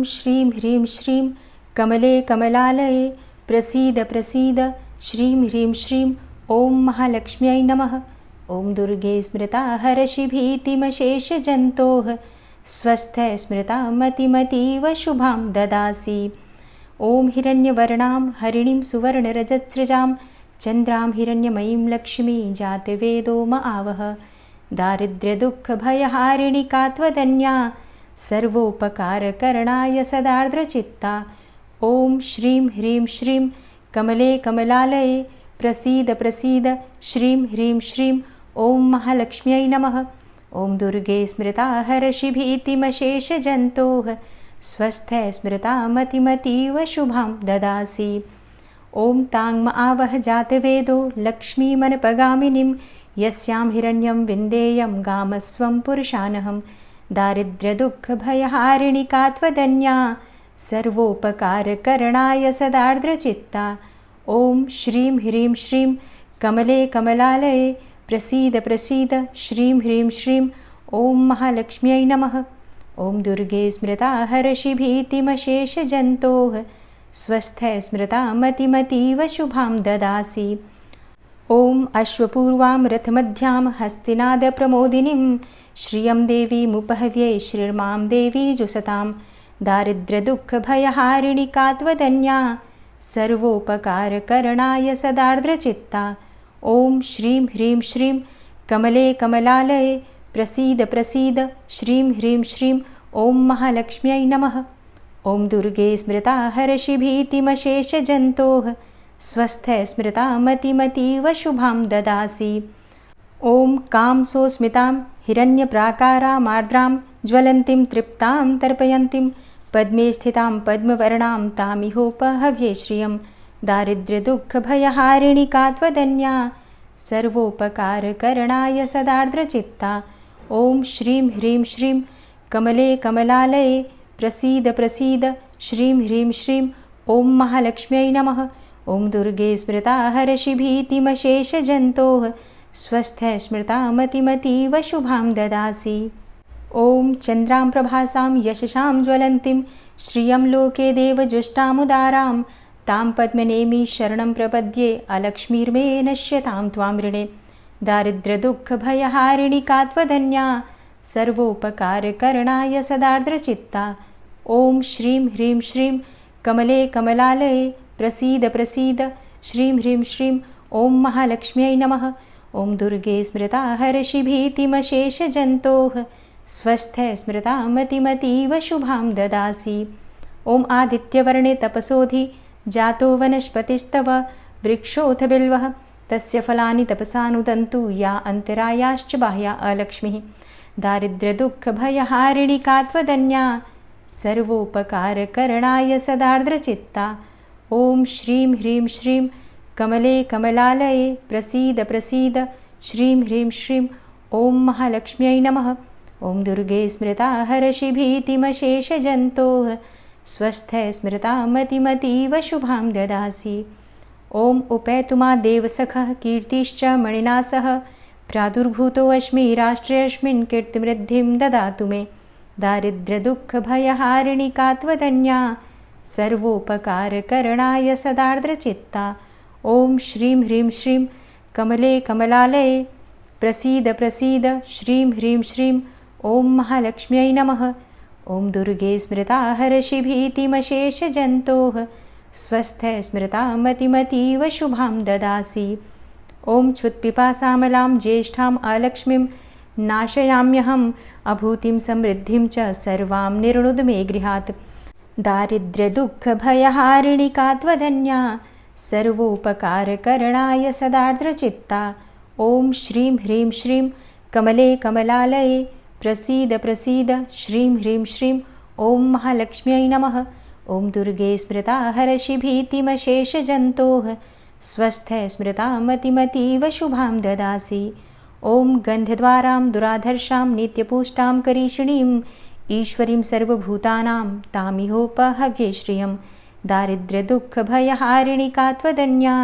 ॐ श्रीं ह्रीं श्रीं कमले कमलालये प्रसीद प्रसीद श्रीं ह्रीं श्रीं ॐ महालक्ष्म्यै नमः। ॐ दुर्गे स्मृता हरषि भीतिमशेषजन्तोः स्वस्थ स्मृता मतिमतीव शुभां ददासि। ॐ हिरण्यवर्णां हरिणीं सुवर्णरजत्सृजां चन्द्रां हिरण्यमयीं लक्ष्मी जातवेदो म आवह। दारिद्र्यदुःखभयहारिणि का त्वदन्या सर्वोपकारकरणाय सदार्द्रचित्ता। ॐ श्रीं ह्रीं श्रीं कमले कमलालये प्रसीद प्रसीद श्रीं ह्रीं श्रीं ॐ महालक्ष्म्यै नमः। ॐ दुर्गे स्मृता हरषि भीतिमशेषजन्तोः स्वस्थ स्मृता मतिमतीव शुभां ददासि। ॐ तां म आवह जातवेदो लक्ष्मीमनपगामिनीं यस्यां हिरण्यं विन्देयं गामस्वं पुरुषानहं। दारिद्र्यदुःखभयहारिणि का त्वदन्या सर्वोपकारकरणाय सदार्द्रचित्ता। ॐ श्रीं ह्रीं श्रीं कमले कमलालये प्रसीद प्रसीद श्रीं ह्रीं श्रीं ॐ महालक्ष्म्यै नमः। ॐ दुर्गे स्मृता हरषि भीतिमशेषजन्तोः स्वस्थ स्मृता मतिमतीव शुभां ददासि। ॐ अश्वपूर्वां रथमध्यां हस्तिनादप्रमोदिनीं श्रियं देवीमुपहव्ये श्रीर्मां देवी जुषतां। दारिद्र्यदुःखभयहारिणि का त्वदन्या सर्वोपकारकरणाय सदार्द्रचित्ता। ॐ श्रीं ह्रीं श्रीं कमले कमलालये प्रसीद प्रसीद श्रीं ह्रीं श्रीं ॐ महालक्ष्म्यै नमः। ॐ दुर्गे स्मृता हरषि भीतिमशेषजन्तोः स्वस्थ स्मृता मतिमतीव शुभां ददासि। ॐ कां सोस्मितां हिरण्यप्राकारामार्द्रां ज्वलन्तीं तृप्तां तर्पयन्तीं पद्मे स्थितां पद्मवर्णां तामिहोपहव्ये श्रियं। दारिद्र्यदुःखभयहारिणि का त्वदन्या सर्वोपकारकरणाय सदार्द्रचित्ता। ॐ श्रीं ह्रीं श्रीं कमले कमलालये प्रसीद प्रसीद श्रीं ह्रीं श्रीं ॐ महालक्ष्म्यै नमः। ॐ दुर्गे स्मृता हरषि भीतिमशेषजन्तोः स्वस्थ स्मृता मतिमतीव शुभां ददासि। ॐ चन्द्रां प्रभासां यशसां ज्वलन्तीं श्रियं लोके देवजुष्टामुदारां तां पद्मनेमि शरणं प्रपद्ये अलक्ष्मीर्मे नश्यतां त्वां ऋणे। दारिद्र्यदुःखभयहारिणि का त्वदन्या सर्वोपकारकरणाय सदार्द्रचित्ता। ॐ श्रीं ह्रीं श्रीं कमले कमलालये प्रसीद प्रसीद श्रीं ह्रीं श्रीं ॐ महालक्ष्म्यै नमः। ॐ दुर्गे स्मृता हरषि भीतिमशेषजन्तोः स्वस्थ स्मृता मतिमतीव शुभां ददासि। ॐ आदित्यवर्णे तपसोधि जातो वनस्पतिस्तव वृक्षोऽथ बिल्वः तस्य फलानि तपसानुदन्तु या अन्तरायाश्च बाह्या अलक्ष्मीः। दारिद्र्यदुःखभयहारिणि का त्वदन्या सर्वोपकारकरणाय सदार्द्रचित्ता। ॐ श्रीं ह्रीं श्रीं कमले कमलालये प्रसीद प्रसीद श्रीं ह्रीं श्रीं ॐ महालक्ष्म्यै नमः। ॐ दुर्गे स्मृता हरषि भीतिमशेषजन्तोः स्वस्थ स्मृता मतिमतीव शुभां ददासि। ॐ उपैतुमा देवसखः कीर्तिश्च मणिना सह प्रादुर्भूतोऽस्मि राष्ट्रेऽस्मिन् कीर्तिमृद्धिं ददातु मे। दारिद्र्यदुःखभयहारिणि का त्वदन्या सर्वोपकारकरणाय सदार्द्रचित्ता। ॐ श्रीं ह्रीं श्रीं कमले कमलालये प्रसीद प्रसीद श्रीं ह्रीं श्रीं ॐ महालक्ष्म्यै नमः। ॐ दुर्गे स्मृता हरषि भीतिमशेषजन्तोः स्वस्थ स्मृता मतिमतीव शुभां ददासि। ॐ क्षुत्पिपासामलां ज्येष्ठाम् अलक्ष्मीं नाशयाम्यहम् अभूतिं समृद्धिं च सर्वां निर्णुद मे गृहात्। दारिद्र्यदुःखभयहारिणि का त्वदन्या सर्वोपकारकरणाय सदार्द्रचित्ता। ॐ श्रीं ह्रीं श्रीं कमले कमलालये प्रसीद प्रसीद श्रीं ह्रीं श्रीं ॐ महालक्ष्म्यै नमः। ॐ दुर्गे स्मृता हरषि भीतिमशेषजन्तोः स्वस्थ स्मृता मतिमतीव शुभां ददासि। ॐ गन्धद्वारां दुराधर्षां नित्यपुष्टां करीषिणीं ईश्वरीं सर्वभूतानां तामिहोपहव्ये श्रियं। दारिद्र्यदुःखभयहारिणि का त्वदन्या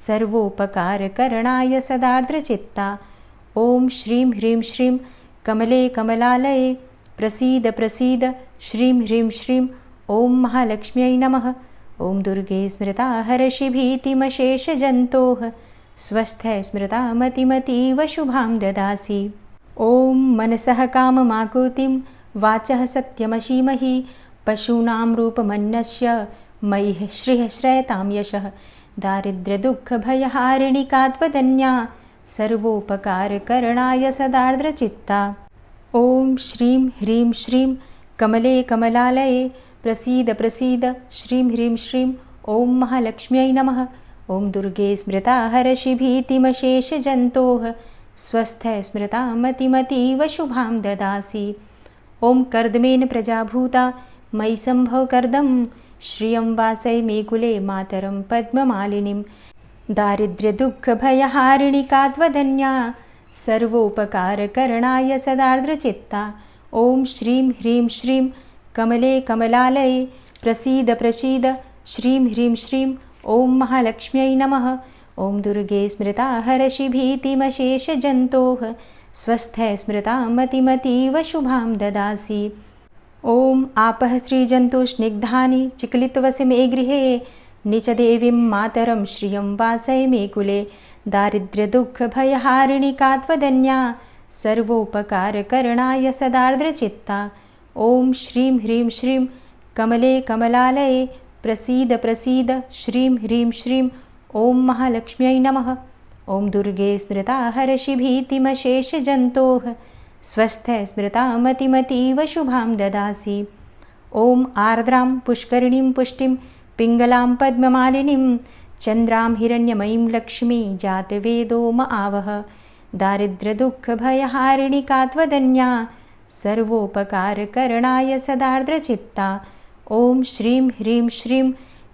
सर्वोपकारकरणाय सदार्द्रचित्ता। ॐ श्रीं ह्रीं श्रीं कमले कमलालये प्रसीद प्रसीद श्रीं ह्रीं श्रीं ॐ महालक्ष्म्यै नमः। ॐ दुर्गे स्मृता हरषि भीतिमशेषजन्तोः स्वस्थै स्मृता मतिमतीव शुभां ददासि। ॐ मनसः काममाकुतिं वाचः सत्यमशीमहि पशूनां रूपमन्नस्य मयि श्रियः श्रयतां यशः दारिद्र्यदुःखभयहारिणि का त्वदन्या सर्वोपकारकरणाय सदार्द्रचित्ता। ॐ श्रीं ह्रीं श्रीं कमले कमलालये प्रसीद प्रसीद श्रीं ह्रीं श्रीं ॐ महालक्ष्म्यै नमः। ॐ दुर्गे स्मृता हरषि भीतिमशेषजन्तोः स्वस्थै स्मृता मतिमतीव शुभां ददासि। ॐ कर्दमेन प्रजाभूता मयि सम्भव कर्दं श्रियं वासै मे कुले मातरं पद्ममालिनीं दारिद्र्यदुःखभयहारिणि का त्वदन्या सर्वोपकारकरणाय सदार्द्रचित्ता। ॐ श्रीं ह्रीं श्रीं कमले कमलालये प्रसीद प्रसीद श्रीं ह्रीं श्रीं ॐ महालक्ष्म्यै नमः। ॐ दुर्गे स्मृता हरषि भीतिमशेषजन्तोः स्वस्थै स्मृता मतिमतीव शुभां ददासि। ॐ आपः श्रीजन्तुस्निग्धानि चिक्लितवसि मे गृहे निचदेवीं मातरं श्रियं वासै मे कुले दारिद्र्यदुःखभयहारिणि का त्वदन्या सर्वोपकारकरणाय सदार्द्रचित्ता। ॐ श्रीं ह्रीं श्रीं कमले कमलालये प्रसीद प्रसीद श्रीं ह्रीं श्रीं ॐ महालक्ष्म्यै नमः। ॐ दुर्गे स्मृता हरषि भीतिमशेषजन्तोः स्वस्थै स्मृता मतिमतीव शुभां ददासि। ॐ आर्द्रां पुष्करिणीं पुष्टिं पिङ्गलां पद्ममालिनीं चन्द्रां हिरण्यमयीं लक्ष्मी जातवेदो म आवह दारिद्र्यदुःखभयहारिणि का त्वदन्या सर्वोपकारकरणाय सदार्द्रचित्ता। ॐ श्रीं ह्रीं श्रीं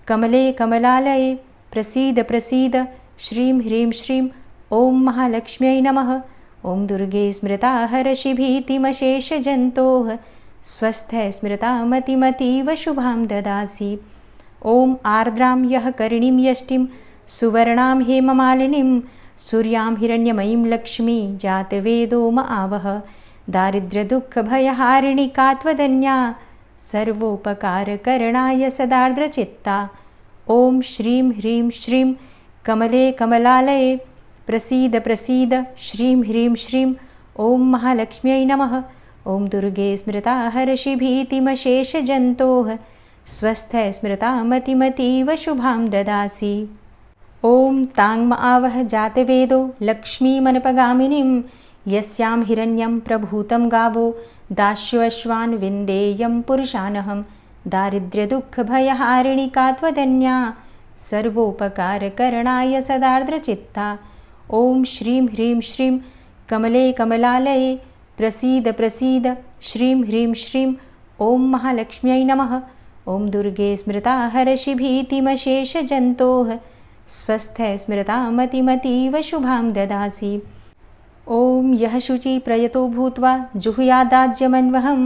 कमले कमलालये प्रसीद प्रसीद श्रीं ह्रीं श्रीं ॐ महालक्ष्म्यै नमः। ॐ दुर्गे स्मृता हरषि भीतिमशेषजन्तोः स्वस्थै स्मृता मतिमतीव शुभां ददासि। ॐ आर्द्रां यः करिणीं यष्टिं सुवर्णां हेममालिनीं सूर्यां हिरण्यमयीं लक्ष्मी जातवेदो म आवह दारिद्र्यदुःखभयहारिणि का त्वदन्या सर्वोपकारकरणाय सदार्द्रचित्ता। ॐ श्रीं ह्रीं श्रीं कमले कमलालये प्रसीद प्रसीद श्रीं ह्रीं श्रीं ॐ महालक्ष्म्यै नमः। ॐ दुर्गे स्मृता हरषि भीतिमशेषजन्तोः स्वस्थै स्मृता मतिमतीव शुभां ददासि। ॐ तां म आवह जातवेदो लक्ष्मीमनपगामिनीं यस्यां हिरण्यं प्रभूतं गावो दास्योऽश्वान् विन्देयं पुरुषानहं दारिद्र्यदुःखभयहारिणि का त्वदन्या सर्वोपकारकरणाय सदार्द्रचित्ता। ॐ श्रीं ह्रीं श्रीं कमले कमलालये प्रसीद प्रसीद श्रीं ह्रीं श्रीं ॐ महालक्ष्म्यै नमः। ॐ दुर्गे स्मृता हरषि भीतिमशेषजन्तोः स्वस्थै स्मृता मतिमतीव शुभां ददासि। ॐ यः शुचि प्रयतो भूत्वा जुहुयादाज्यमन्वहं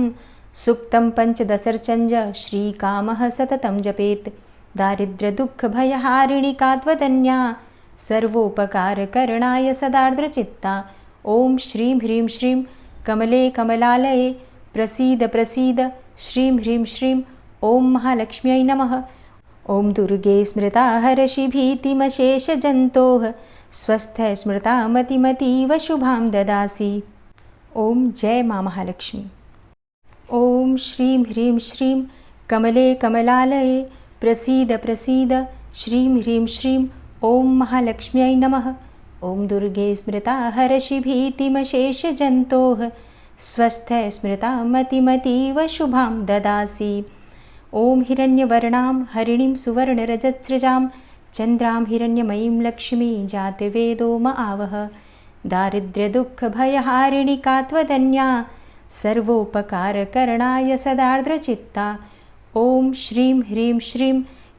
सुक्तं पञ्चदशर्चञ्ज श्रीकामः सततं जपेत् दारिद्र्यदुःखभयहारिणि का त्वदन्या सर्वोपकारकरणाय सदार्द्रचित्ता। ॐ श्रीं ह्रीं श्रीं कमले कमलालये प्रसीद प्रसीद श्रीं ह्रीं श्रीं ॐ महालक्ष्म्यै नमः। ॐ दुर्गे स्मृता हरषि भीतिमशेषजन्तोः स्वस्थै स्मृता मतिमतीव शुभां ददासि। ॐ जय माँ महालक्ष्मी। ॐ श्रीं ह्रीं श्रीं कमले कमलालये प्रसीद प्रसीद श्रीं ह्रीं श्रीं ॐ महालक्ष्म्यै नमः। ॐ दुर्गे स्मृता हरषि भीतिमशेषजन्तोः स्वस्थै स्मृता मतिमतीव शुभां ददासि। ॐ हिरण्यवर्णां हरिणीं सुवर्णरजत्सृजां चन्द्रां हिरण्यमयीं लक्ष्मी जातवेदो म आवह दारिद्र्यदुःखभयहारिणि का त्वदन्या सर्वोपकारकरणाय सदार्द्रचित्ता। ॐ श्रीं ह्रीं श्रीं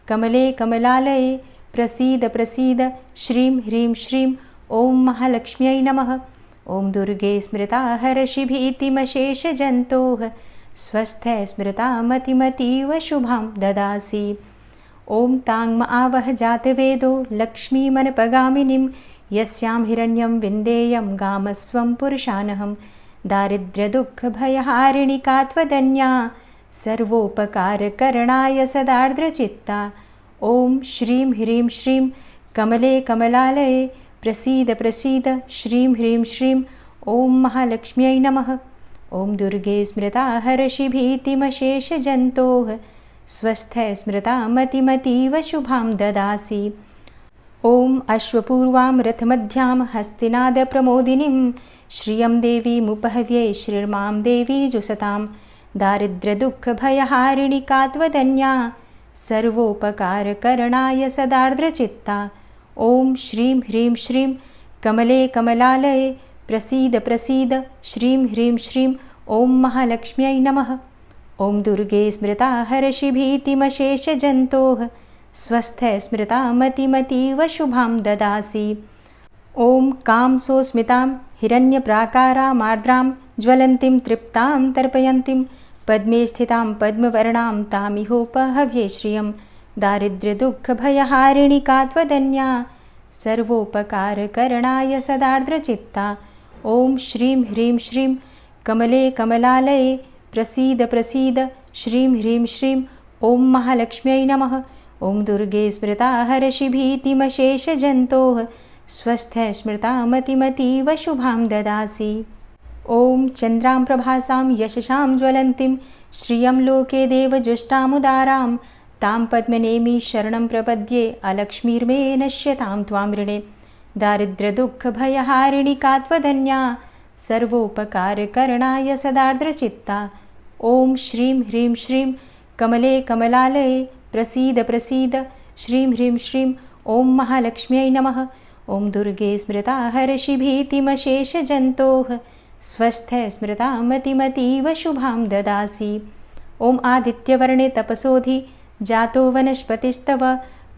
कमले कमलालये प्रसीद प्रसीद श्रीं ह्रीं श्रीं ॐ महालक्ष्म्यै नमः। ॐ दुर्गे स्मृता हरषि भीतिमशेषजन्तोः स्वस्थै स्मृता मतिमतीव शुभां ददासि। ॐ तां म आवह जातवेदो लक्ष्मीमनपगामिनीं यस्यां हिरण्यं विन्देयं गामस्वं पुरुषानहं दारिद्र्यदुःखभयहारिणि का त्वदन्या सर्वोपकारकरणाय सदार्द्रचित्ता ॐ श्रीं ह्रीं श्रीं कमले कमलालये प्रसीद प्रसीद श्रीं ह्रीं श्रीं ॐ महालक्ष्म्यै नमः। ॐ दुर्गे स्मृता हरषि भीतिमशेषजन्तोः स्वस्थै स्मृता मतिमतीव शुभां ददासि। ॐ अश्वपूर्वां रथमध्यां हस्तिनादप्रमोदिनीं श्रियं देवीमुपहव्यै श्रीर्मां देवी जुषतां दारिद्र्यदुःखभयहारिणि कात्वदन्या सर्वोपकारकरणाय सदार्द्रचित्ता ॐ श्रीं ह्रीं श्रीं कमले कमलालये प्रसीद प्रसीद श्रीं ह्रीं श्रीं ॐ महालक्ष्म्यै नमः। ॐ दुर्गे स्मृता हरषि भीतिमशेषजन्तोः स्वस्थै स्मृता मतिमतीव शुभां ददासि। ॐ कां सोस्मितां हिरण्यप्राकारामार्द्रां ज्वलन्तीं तृप्तां तर्पयन्तीं पद्मे स्थितां पद्मवर्णां तामिहोपहव्ये श्रियं दारिद्र्यदुःखभयहारिणि कात्वदन्या सर्वोपकारकरणाय सदार्द्रचित्ता ॐ श्रीं ह्रीं श्रीं कमले कमलालये प्रसीद प्रसीद श्रीं ह्रीं श्रीं ॐ महालक्ष्म्यै नमः। ॐ दुर्गे स्मृता हरषि भीतिमशेषजन्तोः स्वस्थै स्मृता मतिमतीव शुभां ददासि। ॐ चन्द्रां प्रभासां यशसां ज्वलन्तीं श्रियं लोके देवजुष्टामुदारां तां पद्मनेमि शरणं प्रपद्ये अलक्ष्मीर्मे नश्यतां त्वां ऋणे दारिद्र्यदुःखभयहारिणि कात्वदन्या सर्वोपकारकरणाय सदार्द्रचित्ता ॐ श्रीं ह्रीं श्रीं कमले कमलालये प्रसीद प्रसीद श्रीं ह्रीं श्रीं ॐ महालक्ष्म्यै नमः। ॐ दुर्गे स्मृता हरषि भीतिमशेषजन्तोः स्वस्थै स्मृता मतिमतीव शुभां ददासि। ॐ आदित्यवर्णे तपसोधि जातो वनस्पतिस्तव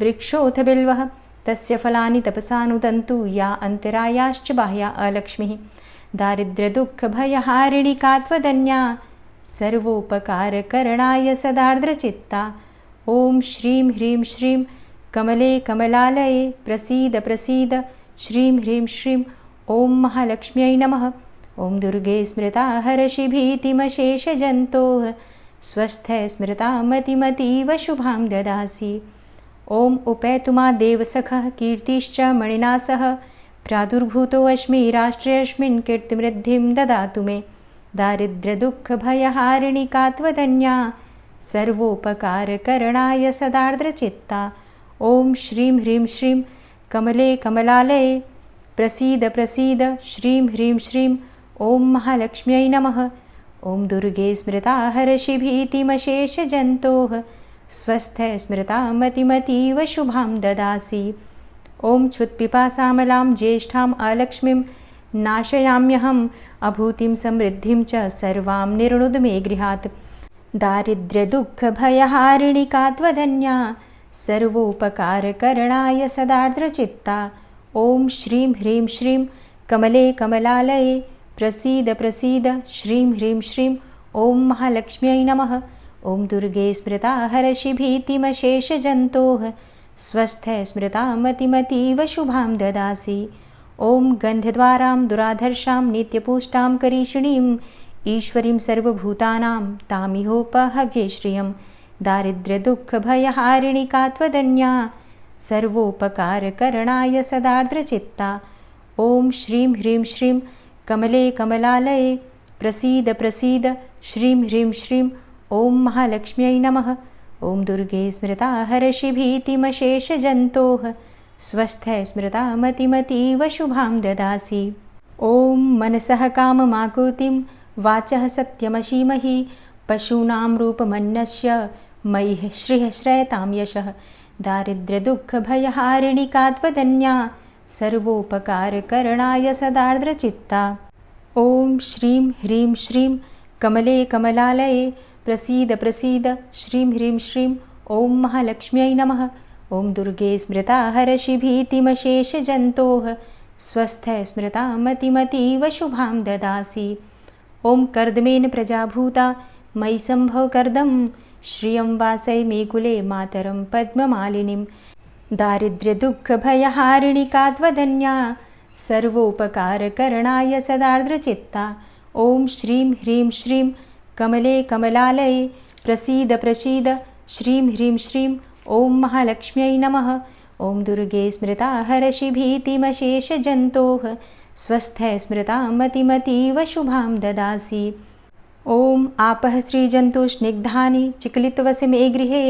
वृक्षोऽथ बिल्वः तस्य फलानि तपसानुदन्तु या अन्तरायाश्च बाह्या अलक्ष्मीः दारिद्र्यदुःखभयहारिणि कात्वदन्या सर्वोपकारकरणाय सदार्द्रचित्ता ॐ श्रीं ह्रीं श्रीं कमले कमलालये प्रसीद प्रसीद श्रीं ह्रीं श्रीं ॐ महालक्ष्म्यै नमः। ॐ दुर्गे स्मृता हरषि भीतिमशेषजन्तोः स्वस्थै स्मृता मतिमतीव शुभां ददासि। ॐ उपैतुमा देवसखः कीर्तिश्च मणिना सह प्रादुर्भूतोऽस्मि राष्ट्रेऽस्मिन् कीर्तिमृद्धिं ददातु मे दारिद्र्यदुःखभयहारिणि कात्वदन्या सर्वोपकारकरणाय सदार्द्रचित्ता ॐ श्रीं ह्रीं श्रीं कमले कमलालये प्रसीद प्रसीद श्रीं ह्रीं श्रीं ॐ महालक्ष्म्यै नमः। ॐ दुर्गे स्मृता हरषि भीतिमशेषजन्तोः स्वस्थै स्मृता मतिमतीव शुभां ददासि। ॐ क्षुत्पिपासामलां ज्येष्ठाम् अलक्ष्मीं नाशयाम्यहम् अभूतिं समृद्धिं च सर्वां निर्णुद मे गृहात् दारिद्र्यदुःखभयहारिणि कात्वदन्या सर्वोपकारकरणाय सदार्द्रचित्ता ॐ श्रीं ह्रीं श्रीं कमले कमलालये प्रसीद प्रसीद श्रीं ह्रीं श्रीं ॐ महालक्ष्म्यै नमः। ॐ दुर्गे स्मृता हरषि भीतिमशेषजन्तोः स्वस्थै स्मृता मतिमतीव शुभां ददासि। ॐ गन्धद्वारां दुराधर्षां नित्यपुष्टां करीषिणीं ईश्वरीं सर्वभूतानां तामिहोपहव्ये श्रियं दारिद्र्यदुःखभयहारिणि कात्वदन्या सर्वोपकारकरणाय सदार्द्रचित्ता ॐ श्रीं ह्रीं श्रीं कमले कमलालये प्रसीद प्रसीद श्रीं ह्रीं श्रीं ॐ महालक्ष्म्यै नमः। ॐ दुर्गे स्मृता हरषि भीतिमशेषजन्तोः स्वस्थै स्मृता मतिमतीव शुभां ददासि। ॐ मनसः काममाकुतिं वाचः सत्यमशीमहि पशूनां रूपमन्यस्य मयि श्रियः श्रयतां यशः दारिद्र्यदुःखभयहारिणि कात्वदन्या सर्वोपकारकरणाय सदार्द्रचित्ता ॐ श्रीं ह्रीं श्रीं कमले कमलालये प्रसीद प्रसीद श्रीं ह्रीं श्रीं ॐ महालक्ष्म्यै नमः। ॐ दुर्गे स्मृता हरषि भीतिमशेषजन्तोः स्वस्थै स्मृता मतिमतीव शुभां ददासि। ॐ कर्दमेन प्रजाभूता मयि सम्भव कर्दं श्रियं वासै मे कुले मातरं पद्ममालिनीं दारिद्र्यदुःखभयहारिणि कात्वदन्या सर्वोपकारकरणाय सदार्द्रचित्ता ॐ श्रीं ह्रीं श्रीं कमले कमलालये प्रसीद प्रसीद श्रीं ह्रीं श्रीं ॐ महालक्ष्म्यै नमः। ॐ दुर्गे स्मृता हरषि भीतिमशेषजन्तोः स्वस्थै स्मृता मतिमतीव शुभां ददासि। ॐ आपः श्रीजन्तुस्निग्धानि चिक्लितवसि मे गृहे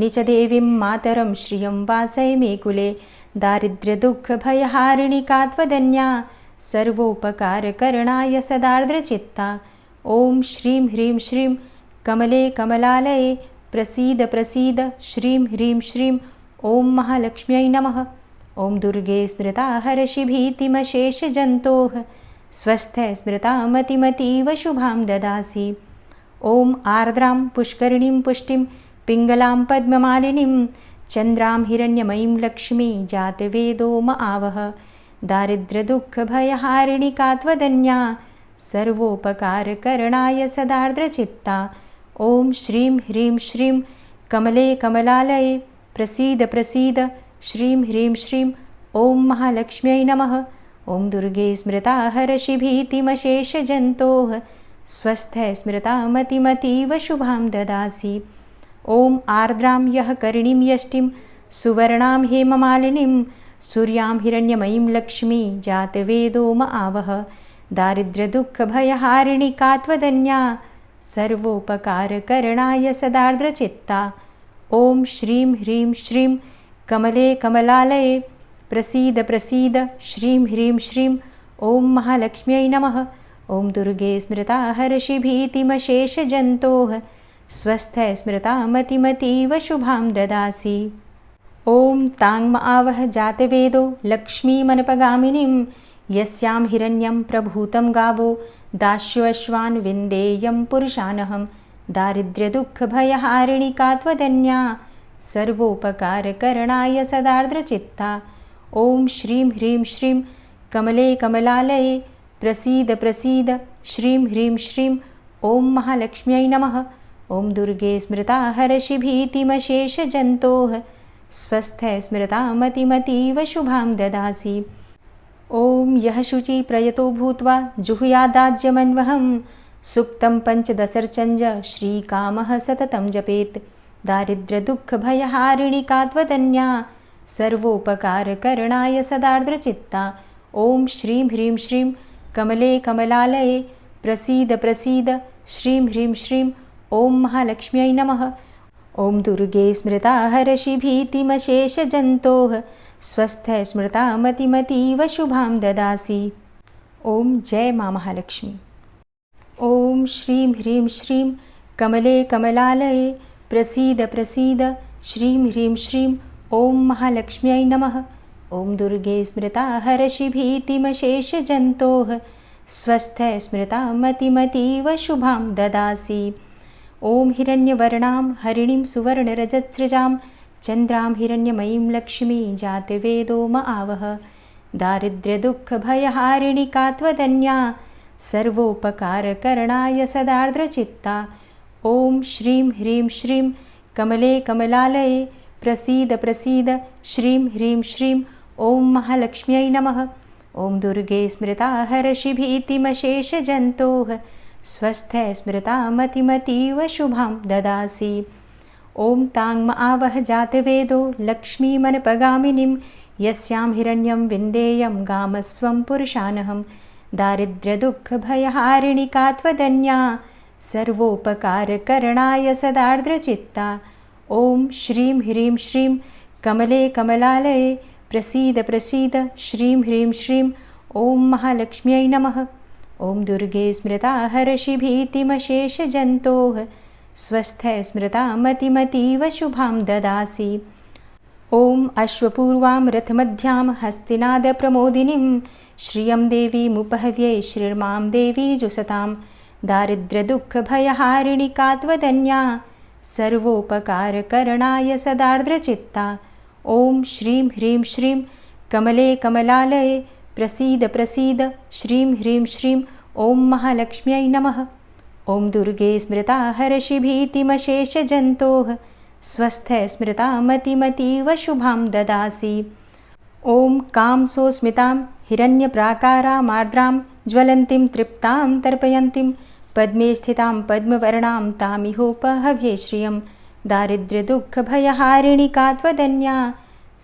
निचदेवीं मातरं श्रियं वासय मे कुले। दारिद्र्यदुःखभयहारिणि का त्वदन्या सर्वोपकारकरणाय सदार्द्रचित्ता। ॐ श्रीं ह्रीं श्रीं कमले कमलालये प्रसीद प्रसीद श्रीं ह्रीं श्रीं ॐ महालक्ष्म्यै नमः। ॐ दुर्गे स्मृता हरषि भीतिमशेषजन्तोः स्वस्थै स्मृता मतिमतीव शुभां ददासि। ॐ आर्द्रां पुष्करिणीं पुष्टिं पिङ्गलां पद्ममालिनीं चन्द्रां हिरण्यमयीं लक्ष्मी जातवेदोम आवह। दारिद्र्यदुःखभयहारिणि का त्वदन्या सर्वोपकारकरणाय सदार्द्रचित्ता। ॐ श्रीं ह्रीं श्रीं कमले कमलालये प्रसीद प्रसीद श्रीं ह्रीं श्रीं ॐ महालक्ष्म्यै नमः। ॐ दुर्गे स्मृता हरषि भीतिमशेषजन्तोः स्वस्थै स्मृता मतिमतीव शुभां ददासि। ॐ आर्द्रां यः करिणीं यष्टिं सुवर्णां हेममालिनीं सूर्यां हिरण्यमयीं लक्ष्मी जातवेदोम आवह। दारिद्र्यदुःखभयहारिणि का त्वदन्या सर्वोपकारकरणाय सदार्द्रचित्ता। ॐ श्रीं ह्रीं श्रीं कमले कमलालये प्रसीद प्रसीद श्रीं ह्रीं श्रीं ॐ महालक्ष्म्यै नमः। ॐ दुर्गे स्मृता हरषि भीतिमशेषजन्तोः स्वस्थै स्मृता मतिमतीव शुभां ददासि। ॐ ताङ्म आवह जातवेदो लक्ष्मीमनपगामिनीं यस्यां हिरण्यं प्रभूतं गावो दास्योऽश्वान् विन्देयं पुरुषानहं। दारिद्र्यदुःखभयहारिणि का त्वदन्या सर्वोपकारकरणाय सदार्द्रचित्ता। ॐ श्रीं ह्रीं श्रीं कमले कमलालये प्रसीद प्रसीद श्रीं ह्रीं श्रीं ॐ महालक्ष्म्यै नमः। ॐ दुर्गे स्मृता हरषि भीतिमशेषजन्तोः स्वस्थै स्मृता मतिमतीव शुभां ददासि। ॐ यः शुचि प्रयतो भूत्वा जुहुयादाज्यमन्वहं सुक्तं पञ्चदशर्चञ्ज श्रीकामः सततं जपेत्। दारिद्र्यदुःखभयहारिणि का त्वदन्या सर्वोपकारकरणाय सदार्द्रचित्ता। ॐ श्रीं ह्रीं श्रीं कमले कमलालये प्रसीद प्रसीद श्रीं ह्रीं श्रीं ॐ महालक्ष्म्यै नमः। ॐ दुर्गे स्मृता हरषि भीतिमशेषजन्तोः स्वस्थै स्मृता मतिमतीव शुभां ददासि। ॐ जय माँ महालक्ष्मी। ॐ श्रीं ह्रीं श्रीं कमले कमलालये प्रसीद प्रसीद श्रीं ह्रीं श्रीं ॐ महालक्ष्म्यै नमः। ॐ दुर्गे स्मृता हरषि भीतिमशेषजन्तोः स्वस्थै स्मृता मतिमतीव शुभां ददासि। ॐ हिरण्यवर्णां हरिणीं सुवर्णरजत्सृजां चन्द्रां हिरण्यमयीं लक्ष्मी जातवेदोम आवह। दारिद्र्यदुःखभयहारिणि का त्वदन्या सर्वोपकारकरणाय सदार्द्रचित्ता। ॐ श्रीं ह्रीं श्रीं कमले कमलालये प्रसीद प्रसीद श्रीं ह्रीं श्रीं ॐ महालक्ष्म्यै नमः। ॐ दुर्गे स्मृता हरषि भीतिमशेषजन्तोः स्वस्थै स्मृता मतिमतीव शुभां ददासि। ॐ ताङ्म आवह जातवेदो लक्ष्मीमनपगामिनीं यस्यां हिरण्यं विन्देयं गामस्वं पुरुषानहं। दारिद्र्यदुःखभयहारिणि का त्वदन्या सर्वोपकारकरणाय सदार्द्रचित्ता। ॐ श्रीं ह्रीं श्रीं कमले कमलालये प्रसीद प्रसीद श्रीं ह्रीं श्रीं ॐ महालक्ष्म्यै नमः। ॐ दुर्गे स्मृता हरषि भीतिमशेषजन्तोः स्वस्थै स्मृता मतिमतीव शुभां ददासि। ॐ अश्वपूर्वां रथमध्यां हस्तिनादप्रमोदिनीं श्रियं देवीमुपहव्ये श्रीर्मां देवी जुषतां। दारिद्र्यदुःखभयहारिणि का त्वदन्या सर्वोपकारकरणाय सदार्द्रचित्ता। ॐ श्रीं ह्रीं श्रीं कमले कमलालये प्रसीद प्रसीद श्रीं ह्रीं श्रीं ॐ महालक्ष्म्यै नमः। ॐ दुर्गे स्मृता हरषि भीतिमशेषजन्तोः स्वस्थै स्मृता मतिमतीव शुभां ददासि। ॐ कां सोऽस्मितां हिरण्यप्राकारामार्द्रां ज्वलन्तीं तृप्तां तर्पयन्तीं पद्मे स्थितां पद्मवर्णां तामिहोपहव्ये श्रियं दारिद्र्यदुःखभयहारिणिका त्वदन्या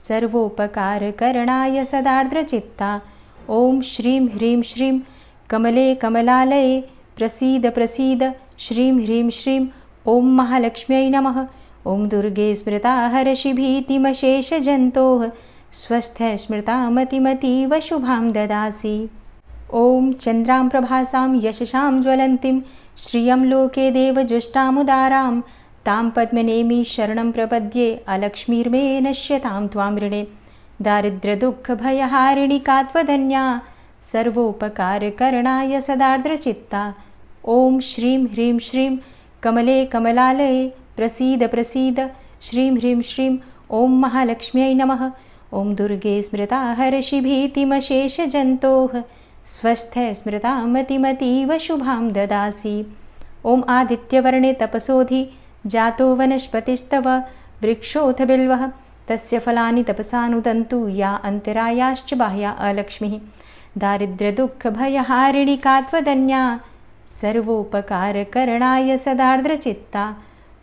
सर्वोपकारकरणाय सदार्द्रचित्ता ॐ श्रीं ह्रीं श्रीं कमले कमलालये प्रसीद प्रसीद श्रीं ह्रीं श्रीं ॐ महालक्ष्म्यै नमः ॐ दुर्गे स्मृता हरषि भीतिमशेषजन्तोः स्वस्थ स्मृता मतिमतीव शुभां ददासि ॐ चन्द्रां प्रभासां यशसां ज्वलन्तीं श्रियं लोके देवजुष्टामुदारां तां पद्मनेमि शरणं प्रपद्ये अलक्ष्मीर्मे नश्यतां त्वां ऋणे दारिद्र्यदुःखभयहारिणिका त्वदन्या सर्वोपकारकरणाय सदार्द्रचित्ता ॐ श्रीं ह्रीं श्रीं कमले कमलालये प्रसीद प्रसीद श्रीं ह्रीं श्रीं ॐ महालक्ष्म्यै नमः ॐ दुर्गे स्मृता हरषि भीतिमशेषजन्तोः स्वस्थ स्मृता मतिमतीव शुभां ददासि ॐ आदित्यवर्णे तपसोधि जातो वनस्पतिस्तव वृक्षोऽथ बिल्वः तस्य फलानि तपसानुदन्तु या अन्तरायाश्च बाह्या अलक्ष्मीः दारिद्र्यदुःखभयहारिणिका त्वदन्या सर्वोपकारकरणाय सदार्द्रचित्ता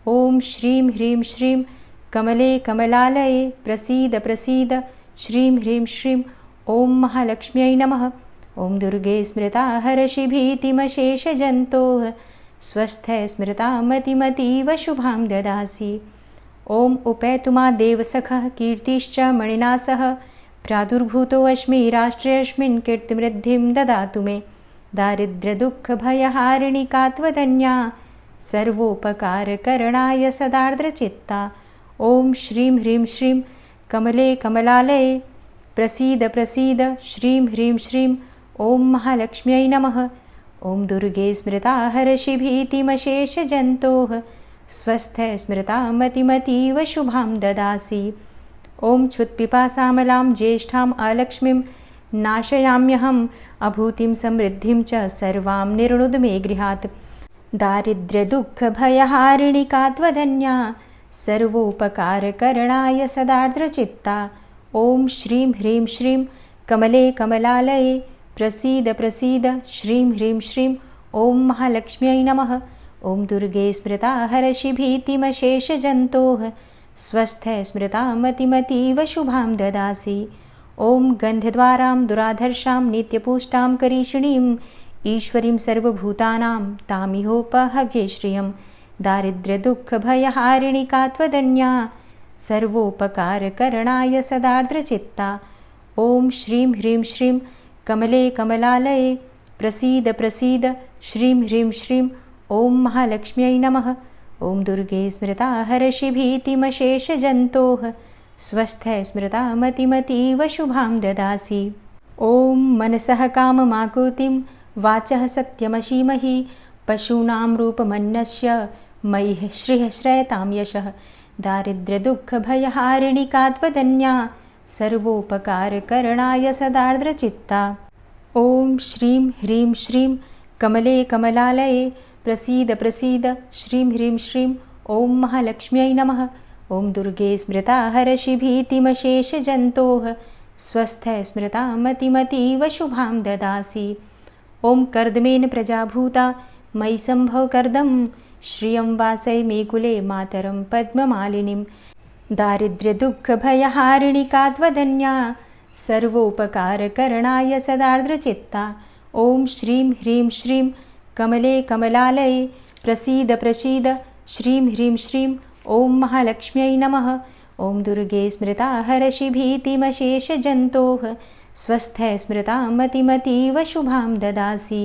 ॐ श्रीं ह्रीं श्रीं कमले कमलालये प्रसीद प्रसीद श्रीं ह्रीं श्रीं ॐ महालक्ष्म्यै नमः ॐ दुर्गे स्मृता हरषि भीतिमशेषजन्तोः स्वस्थ स्मृता मतिमतीव शुभां ददासि ॐ उपैतु मा देवसखः कीर्तिश्च मणिना सह प्रादुर्भूतोऽस्मि राष्ट्रेऽस्मिन् कीर्तिमृद्धिं ददातु मे दारिद्र्यदुःखभयहारिणिका त्वदन्या सर्वोपकारकरणाय सदार्द्रचित्ता ॐ श्रीं ह्रीं श्रीं कमले कमलालये प्रसीद प्रसीद श्रीं ह्रीं श्रीं ॐ महालक्ष्म्यै नमः ॐ दुर्गे स्मृता हरषि भीतिमशेषजन्तोः स्वस्थ स्मृता मतिमतीव शुभां ददासि ॐ क्षुत्पिपासामलां ज्येष्ठाम् अलक्ष्मीं नाशयाम्यहम् अभूतिं समृद्धिं च सर्वां निर्णुद मे गृहात् दारिद्र्यदुःखभयहारिणिका त्वदन्या सर्वोपकारकरणाय सदार्द्रचित्ता ॐ श्रीं ह्रीं श्रीं कमले कमलालये प्रसीद प्रसीद श्रीं ह्रीं श्रीं ॐ महालक्ष्म्यै नमः ॐ दुर्गे स्मृता हरषि भीतिमशेषजन्तोः स्वस्थ स्मृता मतिमतीव शुभां ददासि ॐ गन्धद्वारां दुराधर्षां नित्यपुष्टां करीषिणीम् ईश्वरीं सर्वभूतानां तामिहोपहव्ये श्रियं दारिद्र्यदुःखभयहारिणिका त्वदन्या सर्वोपकारकरणाय सदार्द्रचित्ता ॐ श्रीं ह्रीं श्रीं कमले कमलालये प्रसीद प्रसीद श्रीं ह्रीं श्रीं ॐ महालक्ष्म्यै नमः ॐ दुर्गे स्मृता हरषि भीतिमशेषजन्तोः स्वस्थ स्मृता मतिमतीव शुभां ददासि ॐ मनसः काममाकुतिं वाचः सत्यमशीमहि पशूनां रूपमन्यस्य मयि श्रियः श्रयतां यशः दारिद्र्यदुःखभयहारिणिका त्वदन्या सर्वोपकारकरणाय सदार्द्रचित्ता ॐ श्रीं ह्रीं श्रीं कमले कमलालये प्रसीद प्रसीद श्रीं ह्रीं श्रीं ॐ महालक्ष्म्यै नमः ॐ दुर्गे स्मृता हरषि भीतिमशेषजन्तोः स्वस्थ स्मृता मतिमतीव शुभां ददासि ॐ कर्दमेन प्रजाभूता मयि सम्भव कर्दं श्रियं वासय मे कुले मातरं पद्ममालिनीं दारिद्र्यदुःखभयहारिणिका त्वदन्या सर्वोपकारकरणाय सदार्द्रचित्ता ॐ श्रीं ह्रीं श्रीं कमले कमलालये प्रसीद प्रसीद श्रीं ह्रीं श्रीं ॐ महालक्ष्म्यै नमः ॐ दुर्गे स्मृता हरषि भीतिमशेषजन्तोः स्वस्थ स्मृता मतिमतीव शुभां ददासि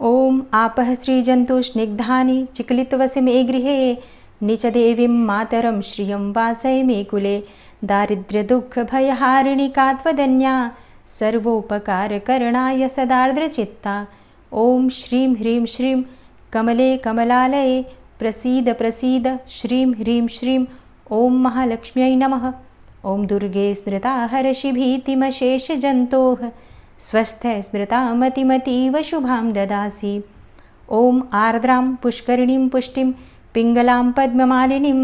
ॐ आपः श्रीजन्तुस्निग्धानि चिक्लितवसि मे गृहे निचदेवीं मातरं श्रियं वासय मे कुले दारिद्र्यदुःखभयहारिणिका त्वदन्या सर्वोपकारकरणाय सदार्द्रचित्ता ॐ श्रीं ह्रीं श्रीं कमले कमलालये प्रसीद प्रसीद श्रीं ह्रीं श्रीं ॐ महालक्ष्म्यै नमः ॐ दुर्गे स्मृता हरषि भीतिमशेषजन्तोः स्वस्थ स्मृता मतिमतीव शुभां ददासि ॐ आर्द्रां पुष्करिणीं पुष्टिं पिङ्गलां पद्ममालिनीं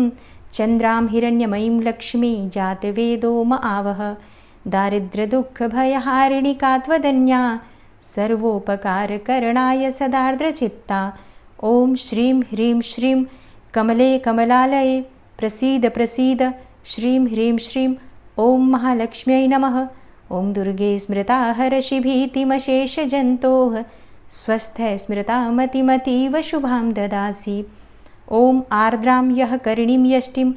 चन्द्रां हिरण्यमयीं लक्ष्मी जातवेदो म आवह दारिद्र्यदुःखभयहारिणिका त्वदन्या सर्वोपकारकरणाय सदार्द्रचित्ता ॐ श्रीं ह्रीं श्रीं कमले कमलालये प्रसीद प्रसीद श्रीं ह्रीं श्रीं ॐ महालक्ष्म्यै नमः। ॐ दुर्गे स्मृता हरषि भीतिमशेषजन्तोः स्वस्थ स्मृता मतिमतीव शुभां ददासि। ॐ आर्द्रां यः करिणीं यष्टिं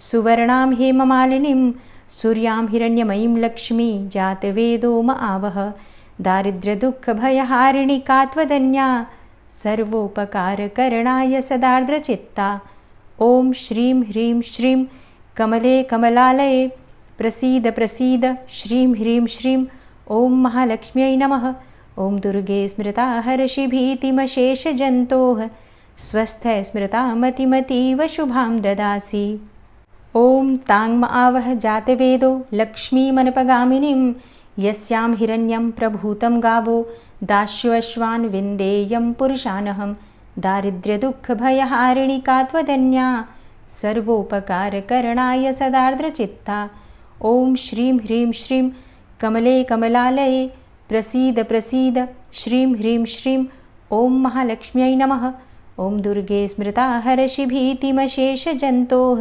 सुवर्णां हेममालिनीं सूर्यां हिरण्यमयीं लक्ष्मी जातवेदो म आवह। दारिद्र्यदुःखभयहारिणि का त्वदन्या सर्वोपकारकरणाय सदार्द्रचित्ता। ॐ श्रीं ह्रीं श्रीं कमले कमलालये प्रसीद प्रसीद श्रीं ह्रीं श्रीं ॐ महालक्ष्म्यै नमः। ॐ दुर्गे स्मृता हरषि भीतिमशेषजन्तोः स्वस्थ स्मृता मतिमतीव शुभां ददासि। ॐ तां म आवह जातवेदो लक्ष्मीमनपगामिनीं यस्यां हिरण्यं प्रभूतं गावो दास्योऽश्वान् विन्देयं पुरुषानहं। दारिद्र्यदुःखभयहारिणि का त्वदन्या सर्वोपकारकरणाय सदार्द्रचित्ता। ॐ श्रीं ह्रीं श्रीं कमले कमलालये प्रसीद प्रसीद श्रीं ह्रीं श्रीं ॐ महालक्ष्म्यै नमः। ॐ दुर्गे स्मृता हरषि भीतिमशेषजन्तोः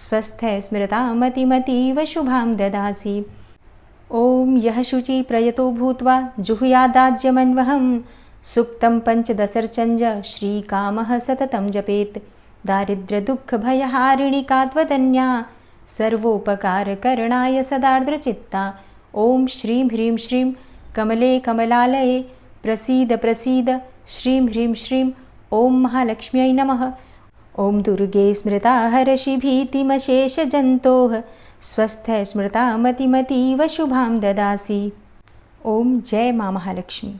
स्वस्थ स्मृता मतिमतीव शुभां ददासि। ॐ यः शुचि प्रयतो भूत्वा जुहुयादाज्यमन्वहं सुक्तं पञ्चदशर्चञ्ज श्रीकामः सततं जपेत्। दारिद्र्यदुःखभयहारिणि का त्वदन्या सर्वोपकारकरणाय सदार्द्रचित्ता। ॐ श्रीं ह्रीं श्रीं कमले कमलालये प्रसीद प्रसीद श्रीं ह्रीं श्रीं ॐ महालक्ष्म्यै नमः। ॐ दुर्गे स्मृता हरषि भीतिमशेषजन्तोः स्वस्थ स्मृता मतिमतीव शुभां ददासि। ॐ जय मां महालक्ष्मी।